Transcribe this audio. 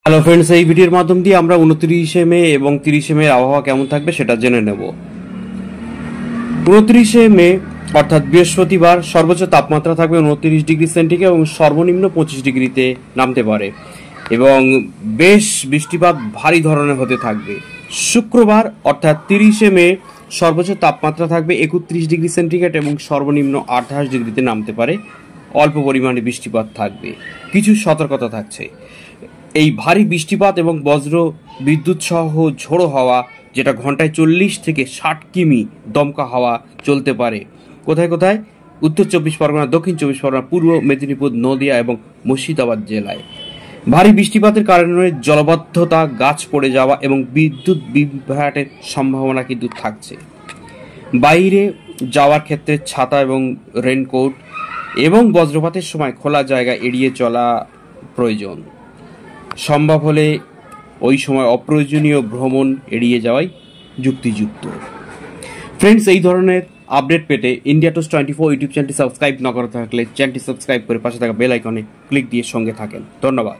Hello friends, এই ভিডিওর মাধ্যম দিয়ে আমরা 29শে মে এবং 30শে মে আবহাওয়া কেমন থাকবে সেটা জেনে নেব। 29শে মে অর্থাৎ বৃহস্পতিবার সর্বোচ্চ তাপমাত্রা থাকবে 29 ডিগ্রি সেন্টিগ্রেড এবং সর্বনিম্ন 25 ডিগ্রিতে নামতে পারে এবং বেশ বৃষ্টিপাত ভারী ধরনের হতে থাকবে। শুক্রবার অর্থাৎ 30শে মে সর্বোচ্চ তাপমাত্রা থাকবে 31 ডিগ্রি সেন্টিগ্রেড এবং সর্বনিম্ন 28 ডিগ্রিতে নামতে পারে। অল্প পরিমাণে বৃষ্টিপাত থাকবে, কিছু সতর্কতা থাকছে। এই ভারী বৃষ্টিপাত এবং বজ্র বিদ্যুৎ সহ ঝোড়ো হাওয়া, যেটা ঘন্টায় 40 থেকে 60 কিমি দমকা হাওয়া চলতে পারে। কোথায় কোথায়? উত্তর 24 পরগনা, দক্ষিণ 24 পরগনা, পূর্ব মেদিনীপুর, নদিয়া এবং মুর্শিদাবাদ জেলায়। ভারী বৃষ্টিপাতের কারণে জলবদ্ধতা, গাছ পড়ে যাওয়া এবং বিদ্যুৎ বিভ্রাটের সম্ভাবনা কিন্তু থাকছে। বাইরে যাওয়ার ক্ষেত্রে ছাতা এবং রেনকোট এবং বজ্রপাতের সময় খোলা জায়গা এড়িয়ে চলা প্রয়োজন। সম্ভব হলে ওই সময় অপ্রয়োজনীয় ভ্রমণ এড়িয়ে যাওয়াই যুক্তিযুক্ত। ফ্রেন্ডস, এই ধরনের আপডেট পেতে ইন্ডিয়া টুডে 24 ইউটিউব চ্যানেলটি সাবস্ক্রাইব না করা থাকলে চ্যানেলটি সাবস্ক্রাইব করে পাশে থাকা বেল আইকনে ক্লিক দিয়ে সঙ্গে থাকেন। ধন্যবাদ।